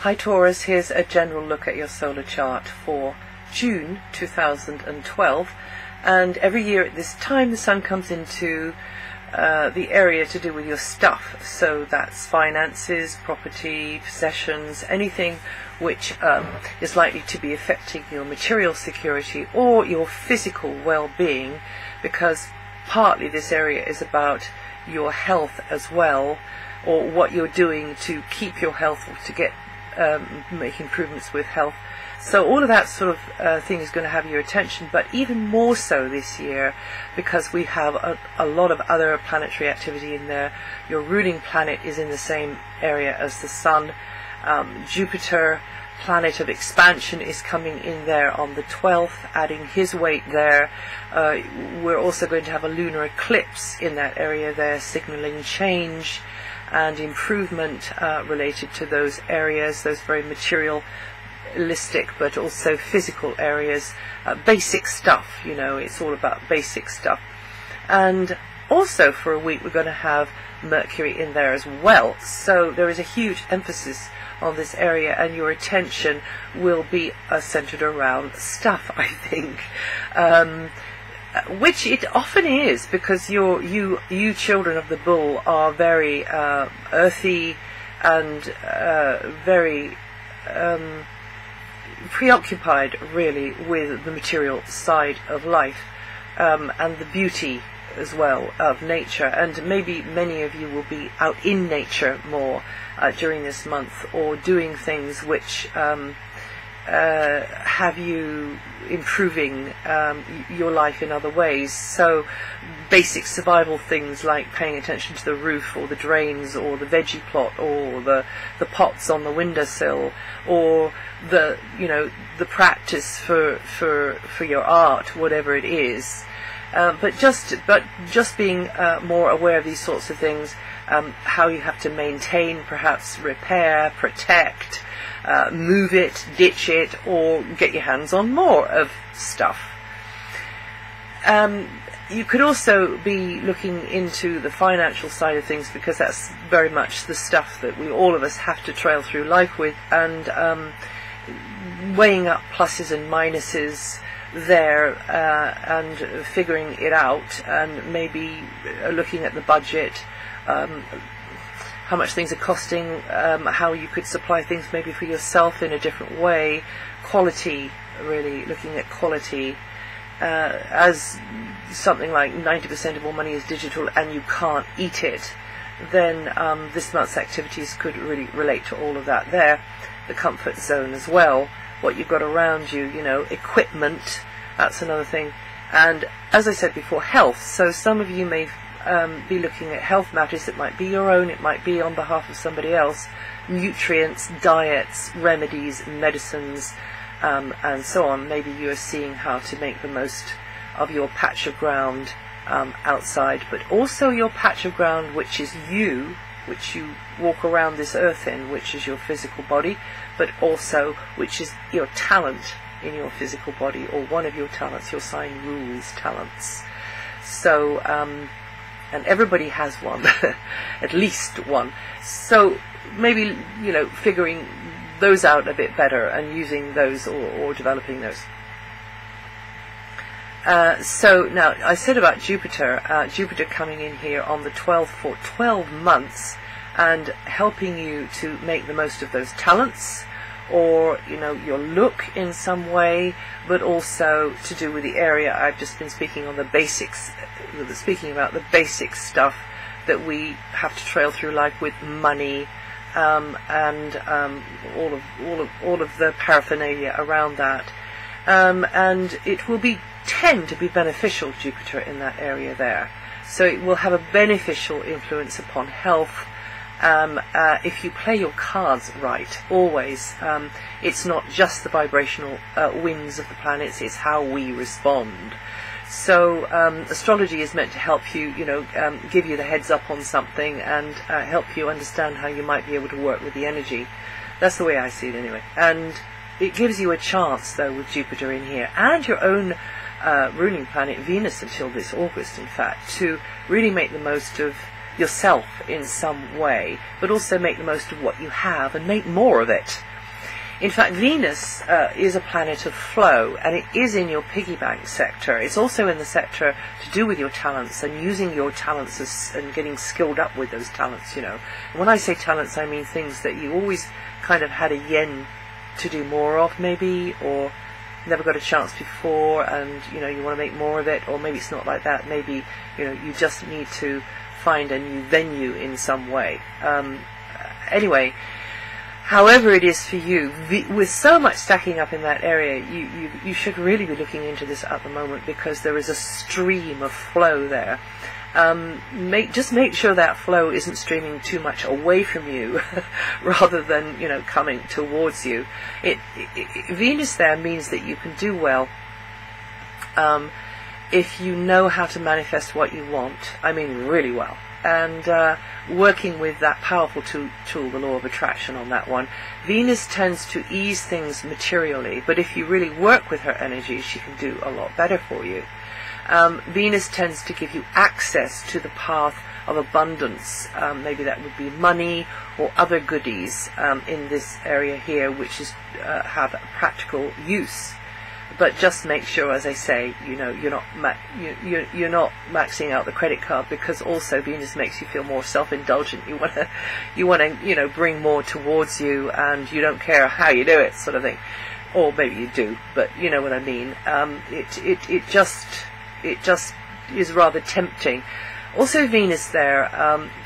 Hi Taurus, here's a general look at your solar chart for June 2012, and every year at this time the Sun comes into the area to do with your stuff, so that's finances, property, possessions, anything which is likely to be affecting your material security or your physical well-being, because partly this area is about your health as well, or what you're doing to keep your health or to get make improvements with health. So all of that sort of thing is going to have your attention, but even more so this year because we have a lot of other planetary activity in there. Your ruling planet is in the same area as the Sun. Jupiter, planet of expansion, is coming in there on the 12th, adding his weight there. We're also going to have a lunar eclipse in that area there, signaling change and improvement related to those areas, those very materialistic but also physical areas, basic stuff, you know, it's all about basic stuff. And also for a week we're going to have Mercury in there as well, so there is a huge emphasis on this area, and your attention will be centered around stuff, I think. Which it often is, because you children of the bull are very earthy and very preoccupied really with the material side of life, and the beauty as well of nature, and maybe many of you will be out in nature more during this month, or doing things which have you improving your life in other ways. So basic survival things like paying attention to the roof or the drains or the veggie plot or the pots on the windowsill, or the practice for your art, whatever it is. But just being more aware of these sorts of things, how you have to maintain, perhaps repair, protect, move it, ditch it, or get your hands on more of stuff. You could also be looking into the financial side of things, because that's very much the stuff that all of us have to trail through life with, and weighing up pluses and minuses there, and figuring it out, and maybe looking at the budget, how much things are costing, how you could supply things maybe for yourself in a different way, quality, really looking at quality, as something like 90% of all money is digital and you can't eat it, then this month's activities could really relate to all of that there. The comfort zone as well, what you've got around you, equipment, that's another thing. And as I said before, health. So some of you may be looking at health matters. It might be your own, it might be on behalf of somebody else. Nutrients, diets, remedies, medicines, and so on. Maybe you are seeing how to make the most of your patch of ground outside, but also your patch of ground which is you, which you walk around this earth in, which is your physical body, but also which is your talent in your physical body, or one of your talents, your sign rules talents. So and everybody has one, at least one. So maybe, figuring those out a bit better and using those, or developing those. So now, I said about Jupiter, Jupiter coming in here on the 12th for 12 months and helping you to make the most of those talents, or your look in some way, but also to do with the area I've just been speaking on, the basics, speaking about the basic stuff that we have to trail through life with, money, and all of the paraphernalia around that, and it will tend to be beneficial, Jupiter in that area there. So it will have a beneficial influence upon health. If you play your cards right, always, it's not just the vibrational winds of the planets, it's how we respond. So astrology is meant to help you, give you the heads up on something, and help you understand how you might be able to work with the energy. That's the way I see it anyway. And it gives you a chance, though, with Jupiter in here, and your own ruling planet Venus until this August, in fact, to really make the most of yourself in some way, but also make the most of what you have and make more of it, In fact, Venus is a planet of flow, and it is in your piggy bank sector. It's also in the sector to do with your talents and using your talents and getting skilled up with those talents, you know. And when I say talents, I mean things that you always kind of had a yen to do more of, maybe, or never got a chance before, and, you know, you want to make more of it, or maybe it's not like that. Maybe, you know, you just need to find a new venue in some way. Anyway, however it is for you, with so much stacking up in that area, you should really be looking into this at the moment, because there is a stream of flow there. Just make sure that flow isn't streaming too much away from you rather than, you know, coming towards you. Venus there means that you can do well if you know how to manifest what you want. I mean, really well. And working with that powerful tool, the law of attraction, on that one. Venus tends to ease things materially, but if you really work with her energy, she can do a lot better for you. Venus tends to give you access to the path of abundance. Maybe that would be money or other goodies in this area here, which is have a practical use. But just make sure, as I say, you know, you're not maxing out the credit card, because also Venus makes you feel more self-indulgent. You want to, you know, bring more towards you, and you don't care how you do it, sort of thing. Or maybe you do, but you know what I mean. It just is rather tempting. Also, Venus there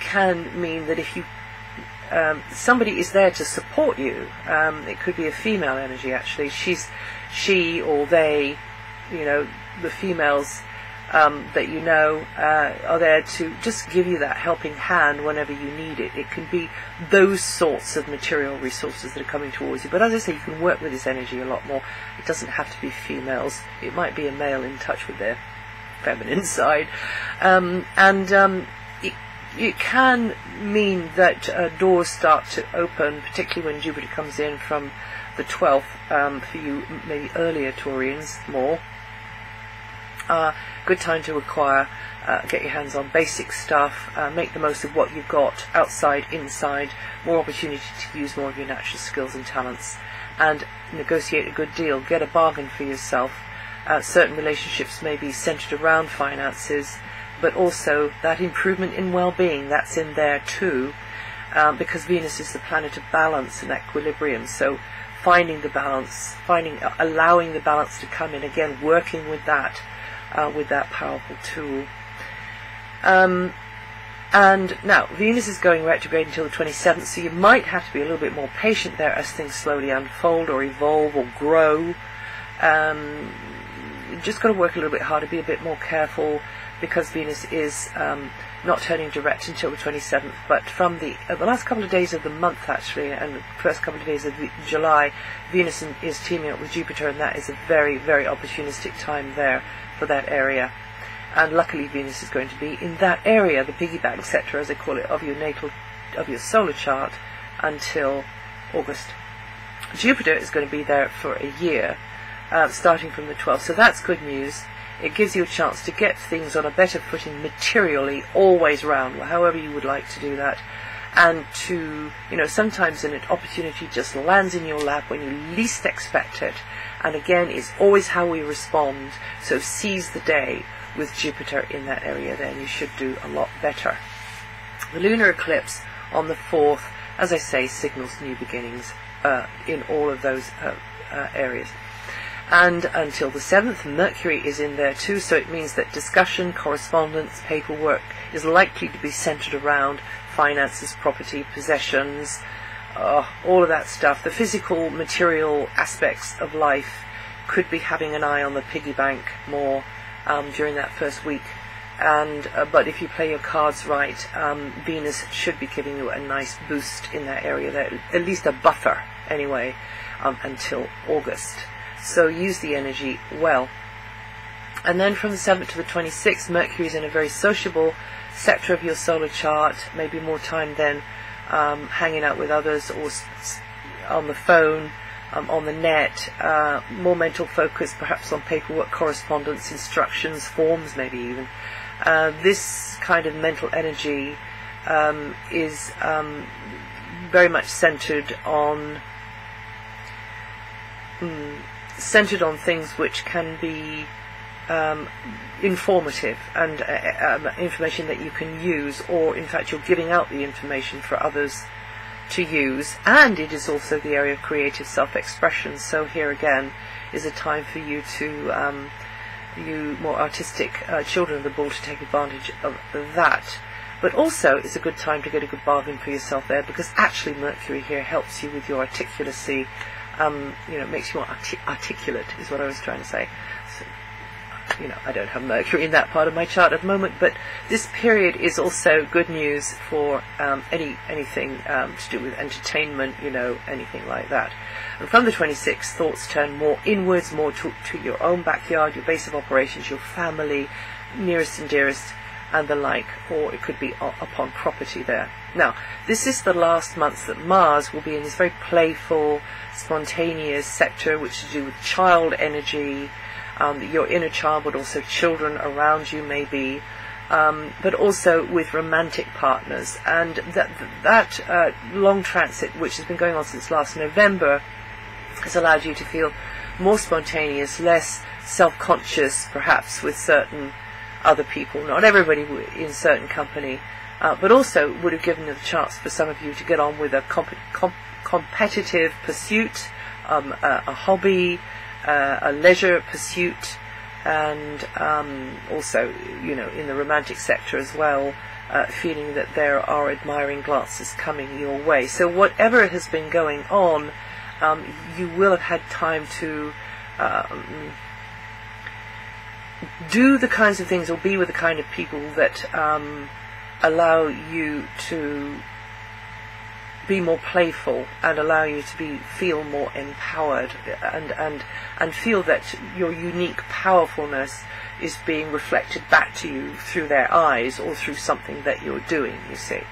can mean that if you somebody is there to support you. It could be a female energy, actually. She or they, you know, the females that you know are there to just give you that helping hand whenever you need it. It can be those sorts of material resources that are coming towards you. But as I say, you can work with this energy a lot more. It doesn't have to be females. It might be a male in touch with their feminine side. It can mean that doors start to open, particularly when Jupiter comes in from the 12th, for you maybe earlier Taurians more. Good time to acquire, get your hands on basic stuff, make the most of what you've got outside, inside, more opportunity to use more of your natural skills and talents, and negotiate a good deal, get a bargain for yourself. Certain relationships may be centered around finances, but also that improvement in well-being, that's in there too, because Venus is the planet of balance and equilibrium. So finding the balance, allowing the balance to come in, again, working with that powerful tool. And now Venus is going retrograde until the 27th, so you might have to be a little bit more patient there as things slowly unfold or evolve or grow. You just got to work a little bit harder, be a bit more careful, because Venus is not turning direct until the 27th, but from the last couple of days of the month, actually, and the first couple of days of July, Venus is teaming up with Jupiter, and that is a very, very opportunistic time there for that area. And luckily Venus is going to be in that area, the piggy bank sector, as they call it, of your solar chart, until August. Jupiter is going to be there for a year, starting from the 12th, so that's good news. It gives you a chance to get things on a better footing materially, always round, however you would like to do that. And to, you know, sometimes an opportunity just lands in your lap when you least expect it. And again, it's always how we respond. So seize the day with Jupiter in that area there, and you should do a lot better. The lunar eclipse on the 4th, as I say, signals new beginnings in all of those areas. And until the 7th, Mercury is in there too, so it means that discussion, correspondence, paperwork is likely to be centered around finances, property, possessions, all of that stuff. The physical, material aspects of life could be having an eye on the piggy bank more during that first week. And but if you play your cards right, Venus should be giving you a nice boost in that area there, at least a buffer anyway, until August. So use the energy well. And then from the 7th to the 26th, Mercury is in a very sociable sector of your solar chart, maybe more time then hanging out with others, or on the phone, on the net, more mental focus, perhaps on paperwork, correspondence, instructions, forms maybe even. This kind of mental energy is very much centered on centered on things which can be informative and information that you can use, or in fact you're giving out the information for others to use. And it is also the area of creative self-expression, so here again is a time for you to you more artistic children of the bull to take advantage of that. But also it's a good time to get a good bargain for yourself there, because actually Mercury here helps you with your articulacy. Makes you more articulate is what I was trying to say. So, I don't have Mercury in that part of my chart at the moment, but this period is also good news for anything to do with entertainment, anything like that. And from the 26th, thoughts turn more inwards, more to your own backyard, your base of operations, your family, nearest and dearest, and the like, or it could be upon property there. Now, this is the last month that Mars will be in this very playful, spontaneous sector, which is to do with child energy, your inner child, but also children around you maybe, but also with romantic partners. And that long transit, which has been going on since last November, has allowed you to feel more spontaneous, less self-conscious, perhaps with certain other people, not everybody in certain company, but also would have given the chance for some of you to get on with a competitive pursuit, a hobby, a leisure pursuit, and also, in the romantic sector as well, feeling that there are admiring glances coming your way. So whatever has been going on, you will have had time to do the kinds of things, or be with the kind of people that allow you to be more playful and allow you to feel more empowered, and feel that your unique powerfulness is being reflected back to you through their eyes or through something that you're doing, you see.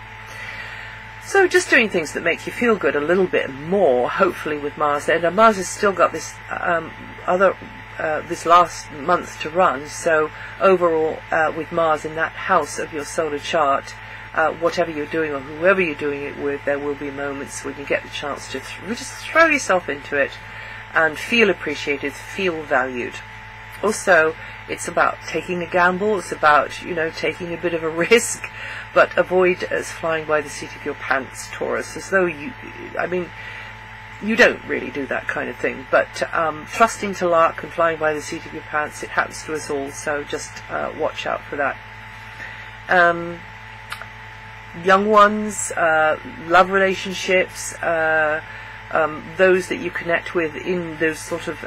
So just doing things that make you feel good a little bit more, hopefully, with Mars there. Now Mars has still got this this last month to run, so overall with Mars in that house of your solar chart, whatever you're doing or whoever you're doing it with, there will be moments when you get the chance to just throw yourself into it and feel appreciated, feel valued. Also, it's about taking a gamble, it's about, taking a bit of a risk, but avoid flying by the seat of your pants, Taurus, as though you don't really do that kind of thing, but trusting to luck and flying by the seat of your pants, it happens to us all, so just watch out for that. Young ones, love relationships, those that you connect with in those sort of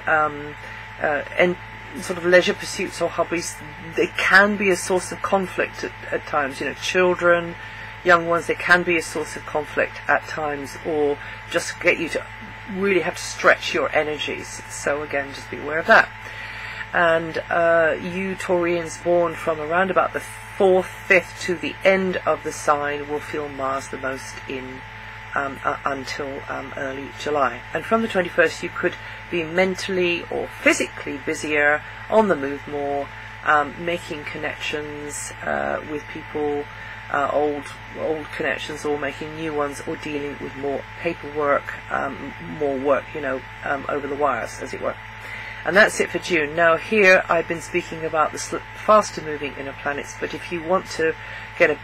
leisure pursuits or hobbies, they can be a source of conflict at times. Children, young ones, they can be a source of conflict at times, or just get you to really have to stretch your energies. So again, just be aware of that. And you Taurians born from around about the 4th, 5th to the end of the sign will feel Mars the most in until early July. And from the 21st you could be mentally or physically busier, on the move more, making connections with people, old connections, or making new ones, or dealing with more paperwork, more work, over the wires, as it were. And that's it for June. Now here I've been speaking about the faster moving inner planets, but if you want to get a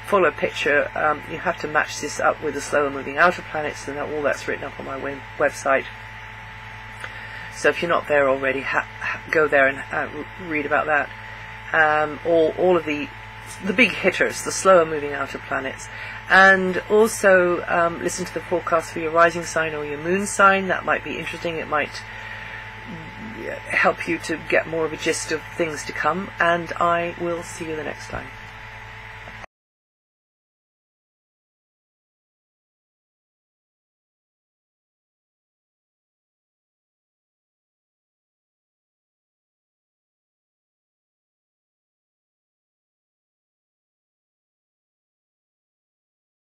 fuller picture, you have to match this up with the slower moving outer planets, and all that's written up on my website. So if you're not there already, go there and read about that. All of the big hitters, the slower moving outer planets. And also listen to the forecast for your rising sign or your moon sign. That might be interesting. It might help you to get more of a gist of things to come. And I will see you the next time.